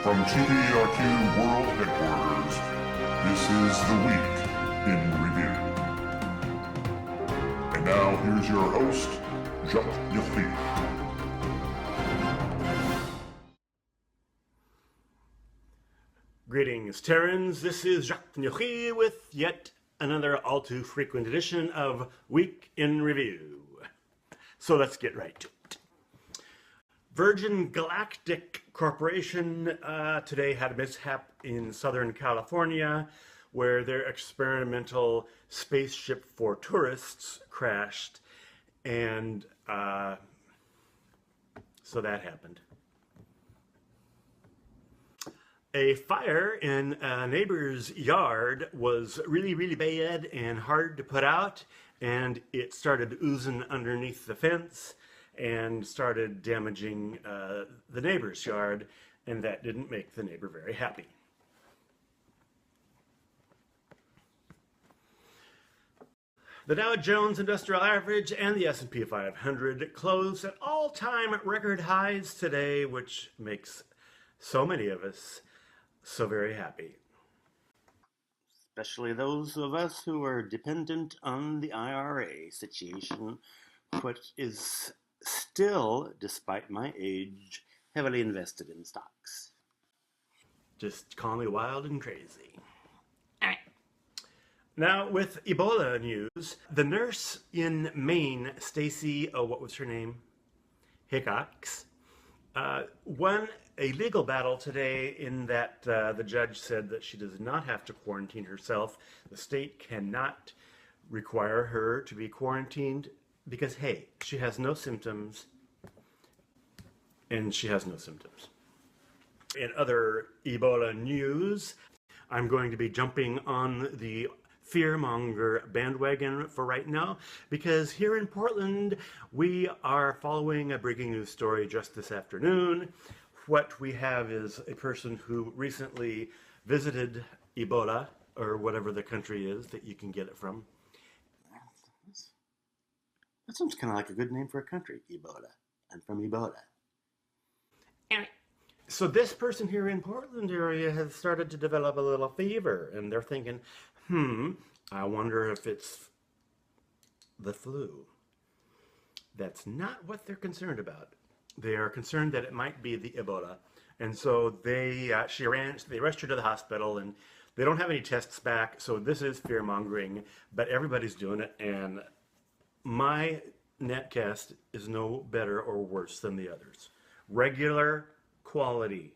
From TPRQ World Headquarters, this is the Week in Review. And now, here's your host, Jacques. Greetings, Terrans. This is Jacques with yet another all-too-frequent edition of Week in Review. So let's get right to it. Virgin Galactic Corporation today had a mishap in Southern California where their experimental spaceship for tourists crashed, and so that happened. A fire in a neighbor's yard was really, really bad and hard to put out, and it started oozing underneath the fence and started damaging the neighbor's yard, and that didn't make the neighbor very happy. The Dow Jones Industrial Average and the S&P 500 closed at all-time record highs today, which makes so many of us so very happy. Especially those of us who are dependent on the IRA situation, which is still, despite my age, heavily invested in stocks. Just call me wild and crazy. Now, with Ebola news, the nurse in Maine, Stacy, what was her name? Hickox, won a legal battle today in that the judge said that she does not have to quarantine herself. The state cannot require her to be quarantined because, hey, she has no symptoms, and she has no symptoms. In other Ebola news, I'm going to be jumping on the fearmonger bandwagon for right now, because here in Portland, we are following a breaking news story just this afternoon. What we have is a person who recently visited Ebola, or whatever the country is that you can get it from. That sounds kind of like a good name for a country, Ebola. I'm from Ebola. Anyway, so this person here in Portland area has started to develop a little fever, and they're thinking, I wonder if it's the flu. That's not what they're concerned about. They are concerned that it might be the Ebola. And so they rushed her to the hospital, and they don't have any tests back, so this is fear-mongering, but everybody's doing it, and my netcast is no better or worse than the others. Regular quality.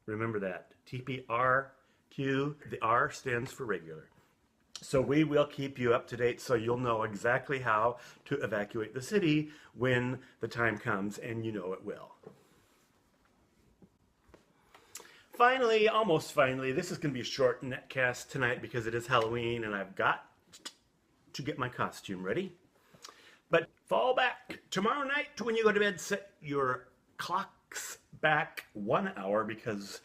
Remember that. TPRQ, the R stands for regular. So we will keep you up to date so you'll know exactly how to evacuate the city when the time comes, and you know it will. Finally, almost finally, this is going to be a short netcast tonight because it is Halloween and I've got to get my costume ready. But fall back tomorrow night when you go to bed, set your clocks back 1 hour, because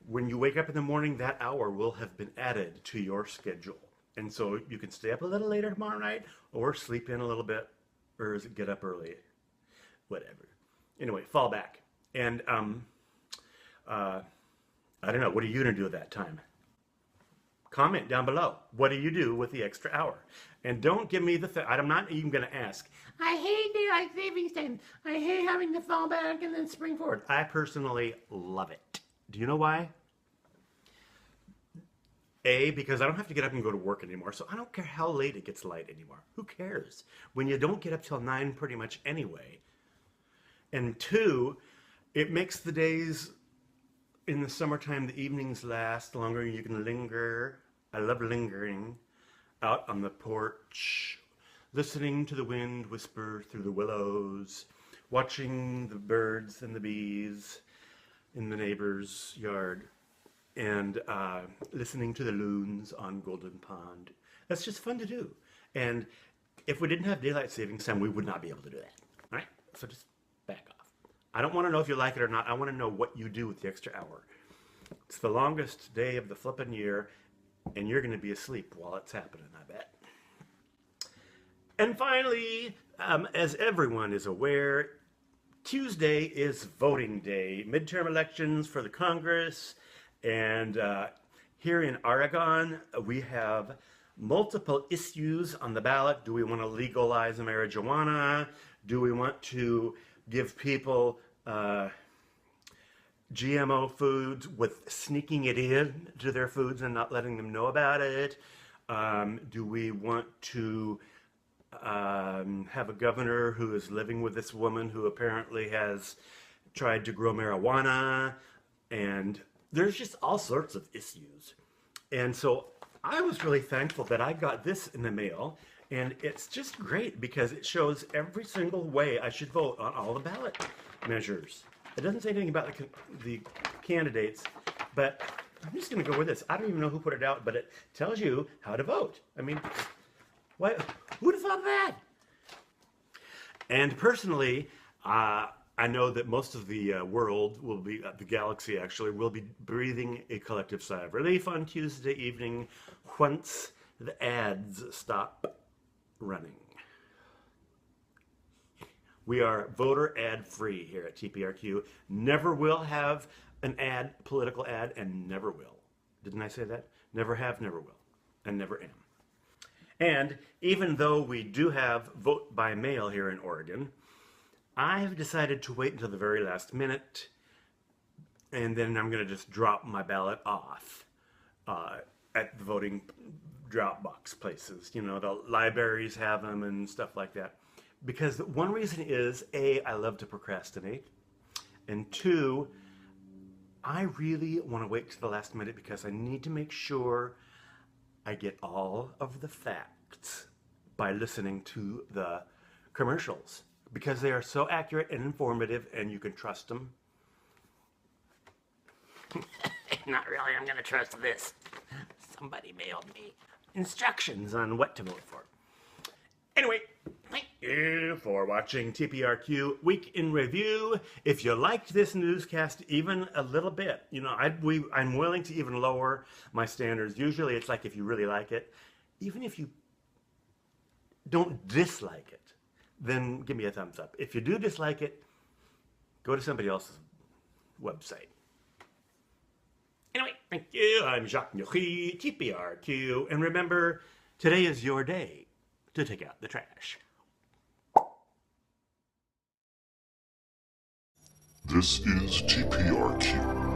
when you wake up in the morning, that hour will have been added to your schedule. And so you can stay up a little later tomorrow night, or sleep in a little bit, or get up early, whatever. Anyway, fall back. And I don't know, what are you going to do at that time? Comment down below. What do you do with the extra hour? And don't give me the I'm not even going to ask. I hate daylight savings time. I hate having to fall back and then spring forward. I personally love it. Do you know why? A, because I don't have to get up and go to work anymore, so I don't care how late it gets light anymore. Who cares? When you don't get up till 9 pretty much anyway. And 2, it makes the days in the summertime, the evenings last longer. You can linger. I love lingering out on the porch, listening to the wind whisper through the willows, watching the birds and the bees in the neighbor's yard, and listening to the loons on Golden Pond. That's just fun to do. And if we didn't have daylight savings time, we would not be able to do that. All right? So just back off. I don't want to know if you like it or not. I want to know what you do with the extra hour. It's the longest day of the flippin' year, and you're going to be asleep while it's happening, I bet. And finally, as everyone is aware, Tuesday is voting day, midterm elections for the Congress, and here in Oregon, we have multiple issues on the ballot. Do we want to legalize marijuana? Do we want to give people GMO foods with sneaking it in to their foods and not letting them know about it? Do we want to have a governor who is living with this woman who apparently has tried to grow marijuana? And there's just all sorts of issues. And so I was really thankful that I got this in the mail, and it's just great because it shows every single way I should vote on all the ballot measures. It doesn't say anything about the candidates, but I'm just going to go with this. I don't even know who put it out, but it tells you how to vote. I mean, what? Who would have thought of that? And personally, I know that most of the world will be, the galaxy actually, will be breathing a collective sigh of relief on Tuesday evening once the ads stop running. We are voter ad free here at TPRQ. Never will have an ad, political ad, and never will. Didn't I say that? Never have, never will, and never am. And even though we do have vote by mail here in Oregon, I have decided to wait until the very last minute, and then I'm going to just drop my ballot off at the voting drop box places. You know, the libraries have them and stuff like that. Because one reason is, A, I love to procrastinate, and two, I really want to wait to the last minute because I need to make sure I get all of the facts by listening to the commercials, because they are so accurate and informative and you can trust them. Not really, I'm going to trust this. Somebody mailed me instructions on what to vote for. Anyway, thank you for watching TPRQ Week in Review. If you liked this newscast even a little bit, you know, I'm willing to even lower my standards. Usually it's like if you really like it, even if you don't dislike it, then give me a thumbs up. If you do dislike it, go to somebody else's website. Anyway, thank you. I'm Jacques, TPRQ. And remember, today is your day to take out the trash. This is TPRQ.